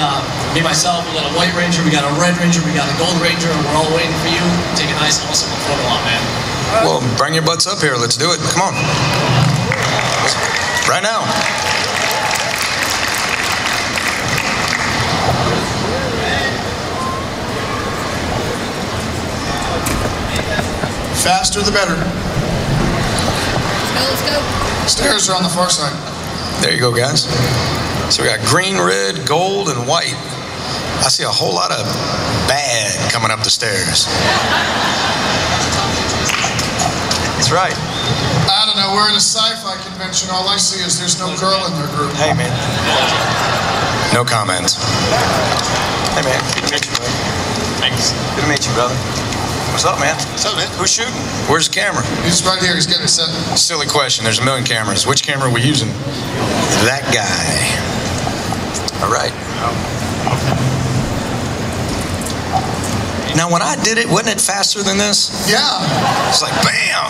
[SPEAKER 20] me, myself, we got a White Ranger, we got a Red Ranger, we got a Gold Ranger, and we're all waiting for you to take a nice, awesome photo op, man.
[SPEAKER 2] Well, bring your butts up here. Let's do it. Come on. Right now.
[SPEAKER 1] Faster the better.
[SPEAKER 3] Let's go.
[SPEAKER 1] Stairs are on the far side.
[SPEAKER 2] There you go, guys. So we got green, red, gold, and white. I see a whole lot of bad coming up the stairs. That's right.
[SPEAKER 1] I don't know, we're at a sci-fi convention. All I see is there's no girl in their group.
[SPEAKER 2] Hey, man. No comment. Hey, man. Good to meet you, brother. Thanks. Good to meet you, brother. What's up, man? What's up, man? Who's shooting? Where's the camera?
[SPEAKER 1] He's right here. He's getting it set.
[SPEAKER 2] Silly question. There's a million cameras. Which camera are we using? That guy. All right. Now, when I did it, wasn't it faster than this?
[SPEAKER 1] Yeah.
[SPEAKER 2] It's like, bam!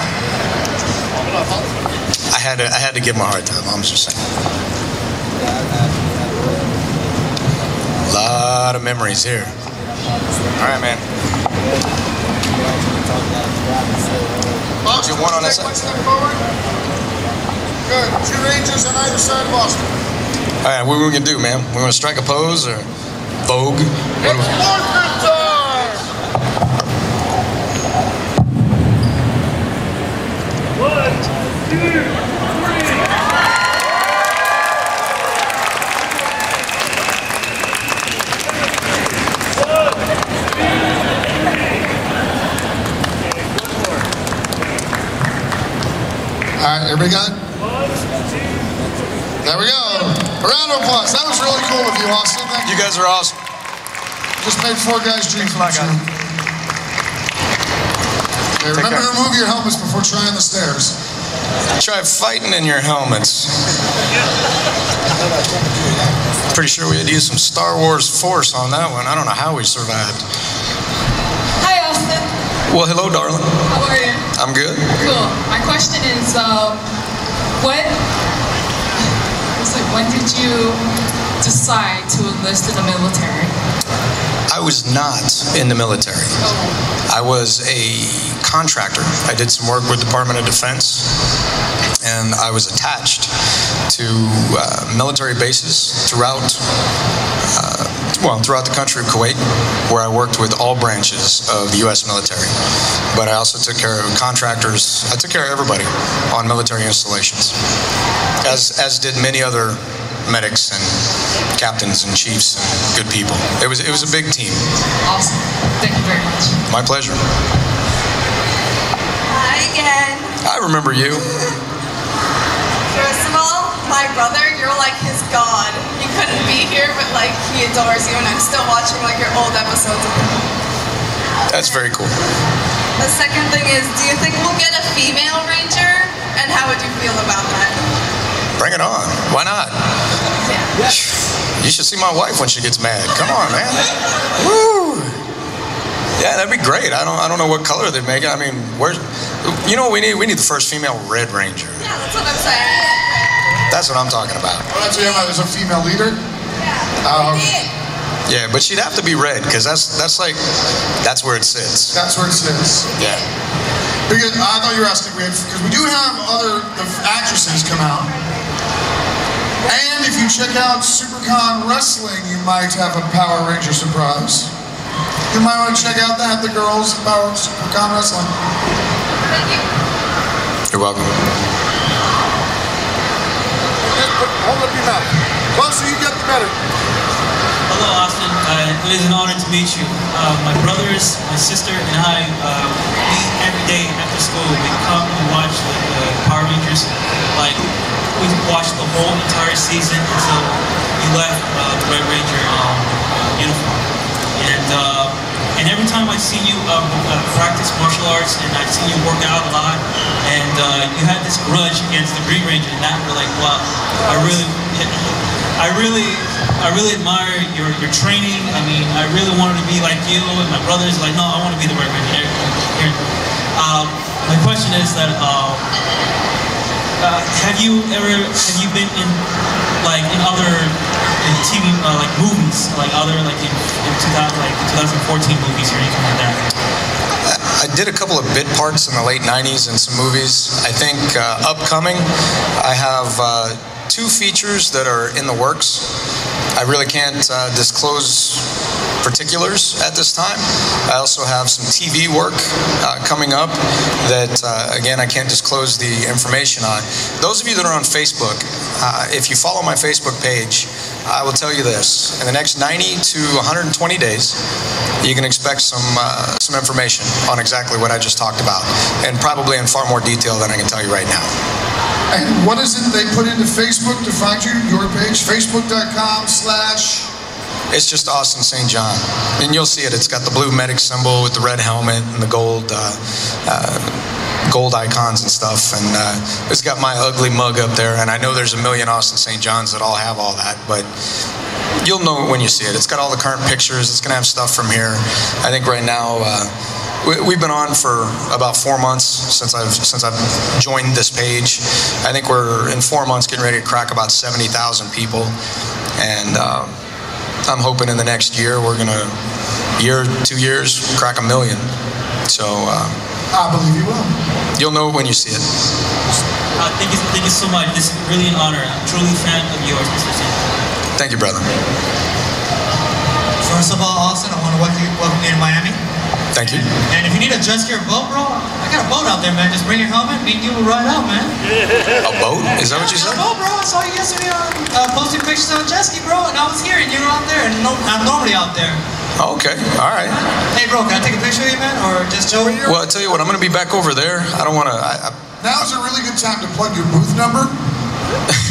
[SPEAKER 2] I had to give him a hard time. I'm just saying. A lot of memories here. All right, man.
[SPEAKER 1] Boston,
[SPEAKER 2] one on that side.
[SPEAKER 1] One step forward. Good. 2 Rangers on either side of Boston.
[SPEAKER 2] All right, what are we gonna do, man? We're gonna strike a pose or Vogue?
[SPEAKER 1] All right, everybody got it? There we go. A round of applause. That was really cool of you, Austin. Thank you.
[SPEAKER 2] You guys are awesome.
[SPEAKER 1] Just made 4 guys' dream come true. Okay, remember to remove your helmets before trying the stairs.
[SPEAKER 2] Try fighting in your helmets. Pretty sure we had to use some Star Wars Force on that one. I don't know how we survived.
[SPEAKER 21] Hi, Austin.
[SPEAKER 2] Well, hello, darling.
[SPEAKER 21] How are you?
[SPEAKER 2] I'm good.
[SPEAKER 21] Cool. My question is, when did you decide to enlist in the military?
[SPEAKER 2] I was not in the military. I was a contractor. I did some work with Department of Defense, and I was attached to military bases throughout the country of Kuwait, where I worked with all branches of the U.S. military. But I also took care of contractors. I took care of everybody on military installations, as did many other medics and captains and chiefs and good people. It was a big team.
[SPEAKER 21] Awesome. Thank you very much.
[SPEAKER 2] My pleasure.
[SPEAKER 22] Hi again.
[SPEAKER 2] I remember you.
[SPEAKER 22] First of all, my brother, you're like his god. He couldn't be here, but like he adores you, and I'm still watching like your old episodes of him.
[SPEAKER 2] That's very cool.
[SPEAKER 22] The second thing is, do you think we'll get a female ranger? And how would you feel about that?
[SPEAKER 2] Bring it on. Why not?
[SPEAKER 22] Yeah.
[SPEAKER 2] You should see my wife when she gets mad. Come on, man. Woo. Yeah, that'd be great. I don't know what color they'd make it. I mean, you know what we need? We need the first female Red Ranger.
[SPEAKER 22] Yeah, that's what I'm saying.
[SPEAKER 2] That's what I'm talking about.
[SPEAKER 1] Oh, that's what you're talking about. There's a female leader?
[SPEAKER 2] Yeah, but she'd have to be red, because that's where it sits.
[SPEAKER 1] That's where it sits.
[SPEAKER 2] Yeah.
[SPEAKER 1] Because I thought you were asking, because we do have other actresses come out. And if you check out Supercon Wrestling, you might have a Power Ranger surprise. You might want to check out that, the girls at Power Supercon Wrestling.
[SPEAKER 22] Thank you.
[SPEAKER 2] You're welcome.
[SPEAKER 1] Hold up your mouth. Closer you get, the better.
[SPEAKER 5] Hello, Austin. It is an honor to meet you. My brothers, my sister, and I meet every day after school. We come and watch the Power Rangers. Like, we watched the whole entire season until you left the Red Ranger uniform. And every time I see you practice martial arts, and I see you work out a lot, and you had this grudge against the Green Ranger, and that we're like, wow, I really admire your training. I mean, I really wanted to be like you, and my brothers like, no, I want to be the Red Ranger. My question is that have you been in other TV like movies, like other like in 2014 movies or anything like that?
[SPEAKER 2] I did a couple of bit parts in the late 90s in some movies. I think upcoming, I have 2 features that are in the works. I really can't disclose particulars at this time. I also have some TV work coming up that, again, I can't disclose the information on. Those of you that are on Facebook, if you follow my Facebook page, I will tell you this. In the next 90 to 120 days, you can expect some information on exactly what I just talked about, and probably in far more detail than I can tell you right now.
[SPEAKER 1] And what is it they put into Facebook to find you, your page? Facebook.com/
[SPEAKER 2] It's just Austin St. John. And you'll see it. It's got the blue medic symbol with the red helmet and the gold icons and stuff. And it's got my ugly mug up there. And I know there's a million Austin St. Johns that all have all that. But you'll know it when you see it. It's got all the current pictures. It's going to have stuff from here. I think right now, we've been on for about 4 months since I've joined this page. I think we're in 4 months getting ready to crack about 70,000 people. And I'm hoping in the next year we're gonna, 2 years, crack 1 million. So
[SPEAKER 1] I believe you will.
[SPEAKER 2] You'll know it when you see it.
[SPEAKER 5] Thank you so much. This is really an honor. I'm truly a fan of yours, Mr. St.
[SPEAKER 2] Thank you, brother.
[SPEAKER 23] First of all, Austin, I want to welcome you to Miami.
[SPEAKER 2] Thank you.
[SPEAKER 23] And if you need a jet ski or boat, bro, I got a boat out there, man. Just bring your helmet, me and you will ride out, man.
[SPEAKER 2] A boat? Is that what you said?
[SPEAKER 23] No, bro. I saw you yesterday posting pictures on a jet ski, bro, and I was here and you were out there, and I'm normally out there.
[SPEAKER 2] Okay, all right.
[SPEAKER 23] Hey, bro, can I take a picture of you, man, or just show you?
[SPEAKER 2] Well, I tell you what, I'm going to be back over there. I don't want to.
[SPEAKER 1] Now's a really good time to plug your booth number.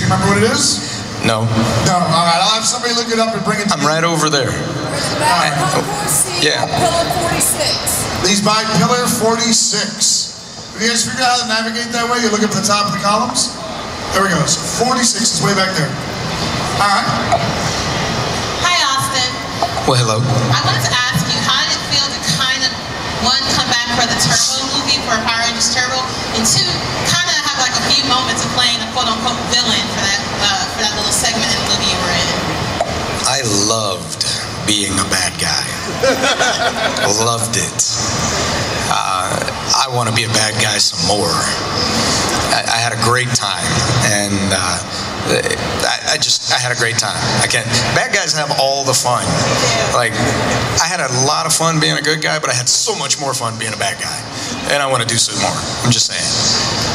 [SPEAKER 1] You remember what it is?
[SPEAKER 2] No.
[SPEAKER 1] No. All right, I'll have somebody look it up and bring it to
[SPEAKER 2] I'm right over there.
[SPEAKER 1] All right.
[SPEAKER 2] Yeah.
[SPEAKER 22] Pillar 46.
[SPEAKER 1] He's by pillar 46. Have you guys figured out how to navigate that way? You look at the top of the columns? There we go. So 46 is way back there. All right.
[SPEAKER 4] Hi, Austin.
[SPEAKER 2] Well, hello.
[SPEAKER 4] I wanted to ask you, how did it feel to kind of, one, come back for the Turbo movie, for Power Rangers Turbo, and two, kind of have like a few moments of playing a quote-unquote villain for that little segment in the movie you were in?
[SPEAKER 2] I loved being a bad guy. Loved it. I want to be a bad guy some more. I had a great time, and I had a great time. Bad guys have all the fun. Like, I had a lot of fun being a good guy, but I had so much more fun being a bad guy. And I want to do some more. I'm just saying.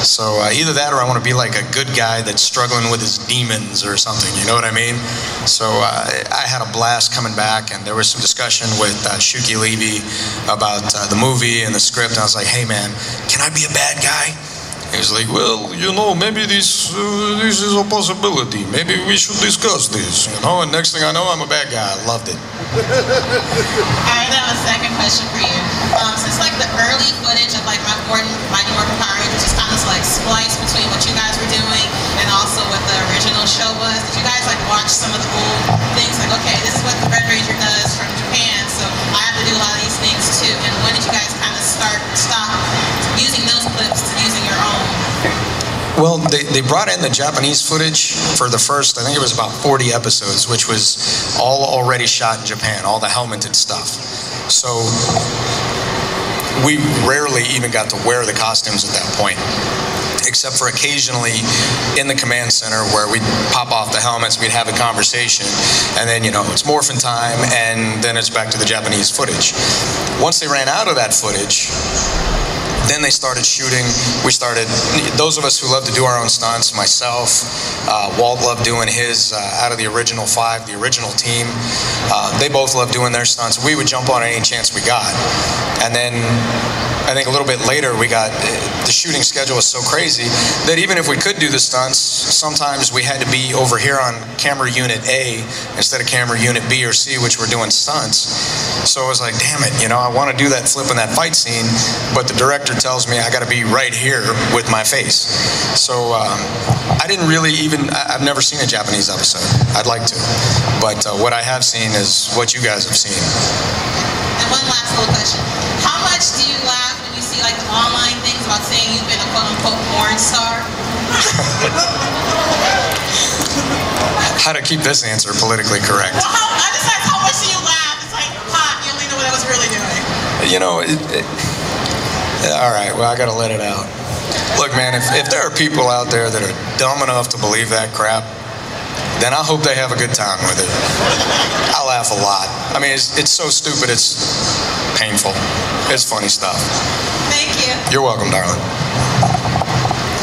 [SPEAKER 2] So either that or I want to be like a good guy that's struggling with his demons or something. You know what I mean? So I had a blast coming back, and there was some discussion with Shuki Levy about the movie and the script. And I was like, hey man, can I be a bad guy? He was like, well, you know, maybe this is a possibility. Maybe we should discuss this, you know? And next thing I know, I'm a bad guy. I loved it.
[SPEAKER 4] Alright, I have a second question for you. Since like the early footage of like Mighty Morphin Power Rangers is kind of like spliced between what you guys were doing and also what the original show was, did you guys like watch some of the old things? Like, okay, this is what the Red Ranger does from Japan, so I have to do a lot of these things too. And when did you guys kind of stop using those clips to using your own?
[SPEAKER 2] Well, they brought in the Japanese footage for the first, I think it was about 40 episodes, which was all already shot in Japan, all the helmeted stuff. So we rarely even got to wear the costumes at that point, except for occasionally in the command center where we'd pop off the helmets, we'd have a conversation, and then, you know, it's morphin' time, and then it's back to the Japanese footage. Once they ran out of that footage, then they started shooting. Those of us who love to do our own stunts, myself, Walt loved doing his out of the original 5, the original team. They both loved doing their stunts. We would jump on any chance we got. And then I think a little bit later the shooting schedule was so crazy that even if we could do the stunts, sometimes we had to be over here on camera unit A instead of camera unit B or C, which were doing stunts. So I was like, damn it, you know, I want to do that flip in that fight scene, but the director tells me I got to be right here with my face. So I didn't really I've never seen a Japanese episode. I'd like to. But what I have seen is what you guys have seen.
[SPEAKER 4] And one last little question. How much do you laugh when you see like online things about saying you've been a quote-unquote porn star?
[SPEAKER 2] How to keep this answer politically correct.
[SPEAKER 4] Well, I just asked how much do you laugh? It's like, you only know what I was really doing.
[SPEAKER 2] You know, all right, well, I got to let it out. Look, man, if there are people out there that are dumb enough to believe that crap, then I hope they have a good time with it. I laugh a lot. I mean, it's so stupid, it's painful. It's funny stuff.
[SPEAKER 4] Thank you.
[SPEAKER 2] You're welcome, darling.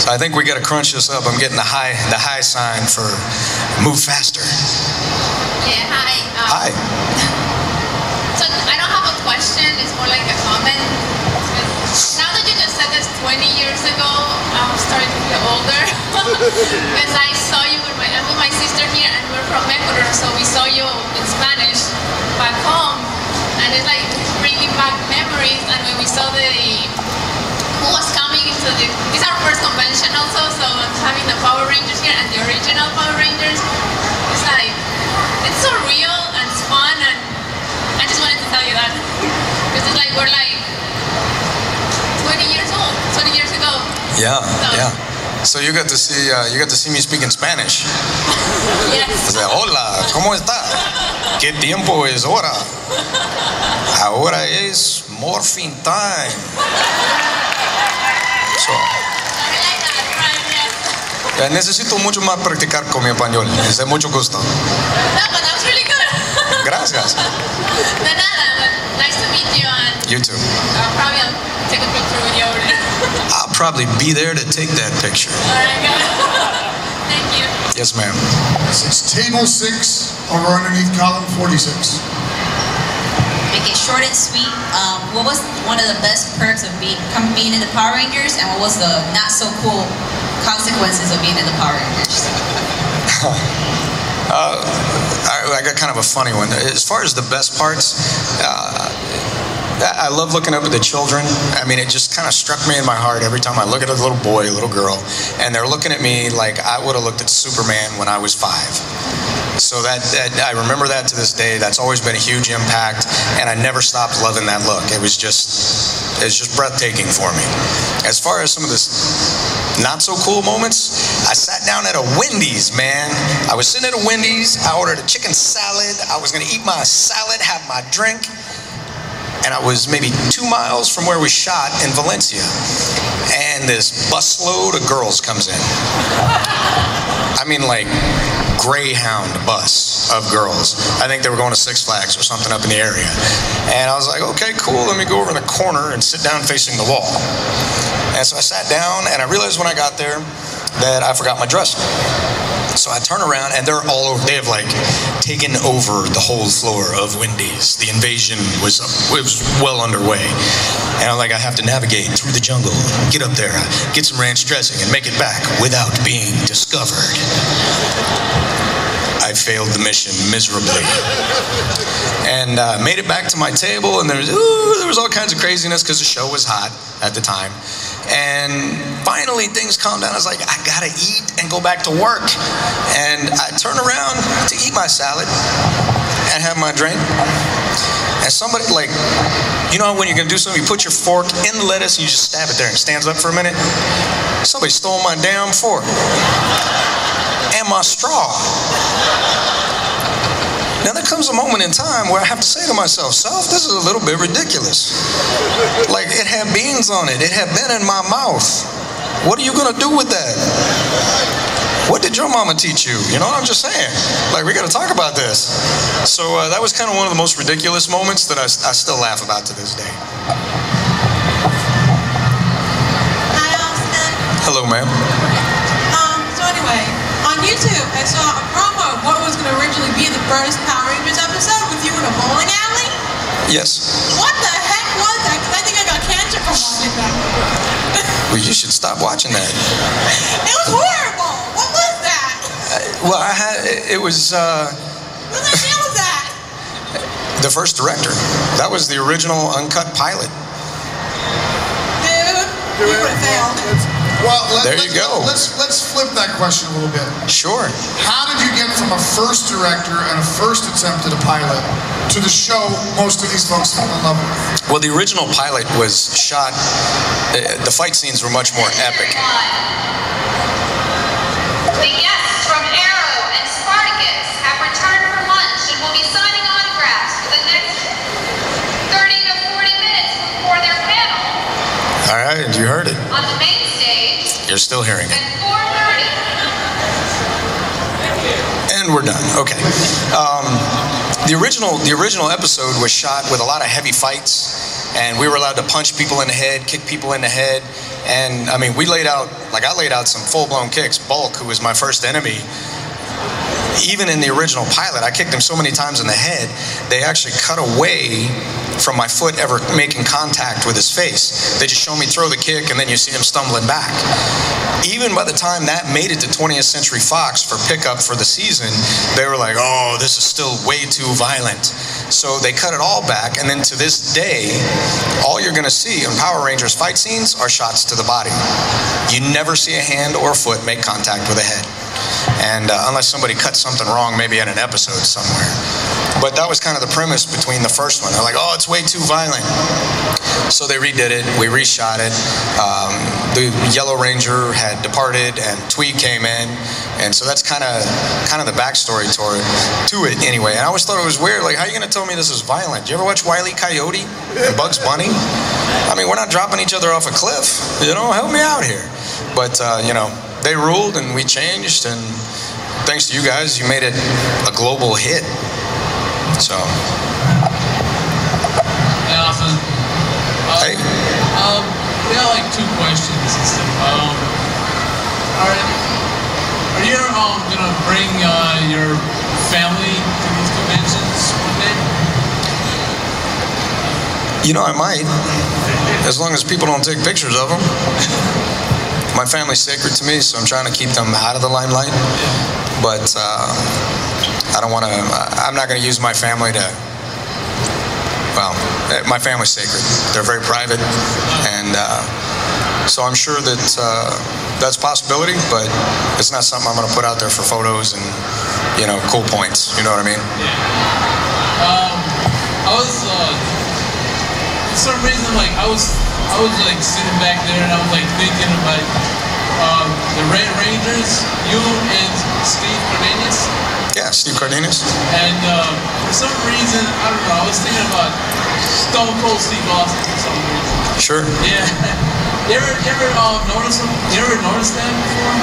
[SPEAKER 2] So I think we got to crunch this up. I'm getting the high sign for move faster.
[SPEAKER 12] Yeah, hi.
[SPEAKER 2] Hi.
[SPEAKER 12] So I don't have a question, it's more like a comment. Now that you just said this 20 years ago, I'm starting to feel older. Because I saw you with my sister here, and we're from Ecuador, so we saw you in Spanish back home. And it's like bringing back memories. And when we saw who was coming into this is our first convention also, so having the Power Rangers here and the original Power Rangers, it's like, it's so real and it's fun, and I just wanted to tell you that. Because it's like, we're like 20 years old, 20 years ago.
[SPEAKER 2] Yeah, yeah. So you got to see me speaking Spanish.
[SPEAKER 12] Yes.
[SPEAKER 2] O sea, hola, ¿cómo está? ¿Qué tiempo es hora? Ahora es morphine time. So, necesito mucho más practicar con mi español. Es de mucho gusto.
[SPEAKER 12] No, but that was really good.
[SPEAKER 2] Gracias.
[SPEAKER 12] De nada, nice to meet you. And
[SPEAKER 2] You too.
[SPEAKER 12] probably I'll take a picture with you over there.
[SPEAKER 2] I'll probably be there to take that picture.
[SPEAKER 12] All right, good. Thank you.
[SPEAKER 2] Yes, ma'am.
[SPEAKER 1] This is table 6 over underneath column 46.
[SPEAKER 6] Make it short and sweet. What was one of the best perks of being in the Power Rangers, and what was the not so cool consequences of being in the Power Rangers?
[SPEAKER 2] I got kind of a funny one. As far as the best parts, I love looking up at the children. I mean, it just kind of struck me in my heart every time I look at a little boy, a little girl, and they're looking at me like I would have looked at Superman when I was 5. So that I remember that to this day. That's always been a huge impact, and I never stopped loving that look. It's just breathtaking for me. As far as some of this not so cool moments, I sat down at a Wendy's, man. I was sitting at a Wendy's. I ordered a chicken salad. I was going to eat my salad, have my drink. And I was maybe 2 miles from where we shot in Valencia. And this busload of girls comes in. I mean, like, Greyhound bus of girls. I think they were going to Six Flags or something up in the area. And I was like, okay, cool, let me go over in the corner and sit down facing the wall. And so I sat down, and I realized when I got there that I forgot my dress. So I turn around, and they're all over. They have like taken over the whole floor of Wendy's. The invasion was well underway. And I'm like, I have to navigate through the jungle, get up there, get some ranch dressing, and make it back without being discovered. I failed the mission miserably. And made it back to my table, and there was all kinds of craziness because the show was hot at the time. And finally things calmed down. I was like, I gotta eat and go back to work. And I turned around to eat my salad and have my drink. And somebody, like, you know when you're gonna do something, you put your fork in the lettuce and you just stab it there and it stands up for a minute? Somebody stole my damn fork. And my straw. Now there comes a moment in time where I have to say to myself, self, this is a little bit ridiculous. Like, it had beans on it. It had been in my mouth. What are you gonna do with that? What did your mama teach you? You know what I'm just saying? Like, we gotta talk about this. So that was kind of one of the most ridiculous moments that I still laugh about to this day.
[SPEAKER 7] Hi, Austin.
[SPEAKER 2] Hello, ma'am.
[SPEAKER 7] So anyway, on YouTube, I saw a promo of what was going to originally be the first Power Rangers episode with you in a bowling alley.
[SPEAKER 2] Yes.
[SPEAKER 7] What the heck was that? Because I think I got cancer from watching that.
[SPEAKER 2] Well, you should stop watching that.
[SPEAKER 7] It was horrible. What was that?
[SPEAKER 2] Well, it was,
[SPEAKER 7] What the hell was that?
[SPEAKER 2] the first director. That was the original uncut pilot.
[SPEAKER 7] Dude, you would have failed.
[SPEAKER 1] Well,
[SPEAKER 2] there you go.
[SPEAKER 1] Let's flip that question a little bit.
[SPEAKER 2] Sure.
[SPEAKER 1] How did you get from a first director and a first attempt at a pilot to the show most of these folks fall in love with?
[SPEAKER 2] Well, the original pilot was shot, the fight scenes were much more epic.
[SPEAKER 8] The guests from Arrow and Spartacus have returned for lunch and will be signing autographs for the next 30 to 40 minutes before their panel.
[SPEAKER 2] All right, you heard it.
[SPEAKER 8] On the main stage.
[SPEAKER 2] You're still hearing it.
[SPEAKER 8] At 4:30.
[SPEAKER 2] And we're done. Okay. The original episode was shot with a lot of heavy fights, and we were allowed to punch people in the head, kick people in the head, and I mean, I laid out some full-blown kicks. Bulk, who was my first enemy, even in the original pilot, I kicked him so many times in the head, they actually cut away from my foot ever making contact with his face. They just show me throw the kick, and then you see him stumbling back. Even by the time that made it to 20th Century Fox for pickup for the season, they were like, oh, this is still way too violent. So they cut it all back, and then to this day, all you're gonna see in Power Rangers fight scenes are shots to the body. You never see a hand or a foot make contact with a head. And unless somebody cut something wrong, maybe in an episode somewhere. But that was kind of the premise between the first one. They're like, oh, it's way too violent. So they redid it, we reshot it. The Yellow Ranger had departed and Tweed came in. And so that's kind of the backstory to it anyway. And I always thought it was weird, like, how are you gonna tell me this is violent? Do you ever watch Wile E. Coyote and Bugs Bunny? I mean, we're not dropping each other off a cliff, you know, help me out here. But, you know, they ruled and we changed, and thanks to you guys, you made it a global hit. So.
[SPEAKER 9] Hey, Austin.
[SPEAKER 2] Hey.
[SPEAKER 9] We got like 2 questions and stuff. Are you gonna bring your family to these conventions one day?
[SPEAKER 2] You know, I might, as long as people don't take pictures of them. My family's sacred to me, so I'm trying to keep them out of the limelight. But I don't want to. I'm not going to use my family to Well, my family's sacred. They're very private, and so I'm sure that that's a possibility, but it's not something I'm going to put out there for photos and, you know, cool points. You know what I mean?
[SPEAKER 9] I was, for some reason, like, I was like sitting back there and I was like thinking about the Red Rangers, you and Steve Cardenas.
[SPEAKER 2] Yeah, Steve Cardenas.
[SPEAKER 9] And for some reason, I don't know, I was thinking about Stone Cold Steve Austin for some reason.
[SPEAKER 2] Sure.
[SPEAKER 9] Yeah. You ever notice him? You ever noticed that before?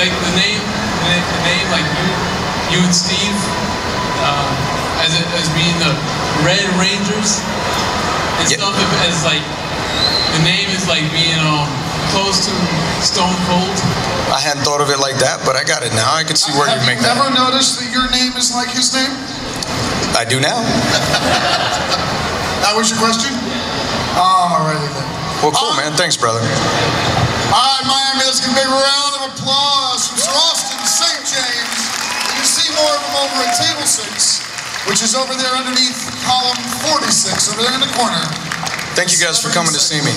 [SPEAKER 9] Like the name, like you and Steve, as being the Red Rangers, and stuff as like the name is like being close to Stone Cold.
[SPEAKER 2] I hadn't thought of it like that, but I got it now. I can see where you make that.
[SPEAKER 1] Have you ever noticed that your name is like his name?
[SPEAKER 2] I do now.
[SPEAKER 1] That was your question? Alrighty then.
[SPEAKER 2] Well, cool, man. Thanks, brother.
[SPEAKER 1] Alright, Miami, let's give a big round of applause from Sir Austin St. James. You can see more of him over at Table 6, which is over there underneath column 46, over there in the corner.
[SPEAKER 2] Thank you guys for coming to see me.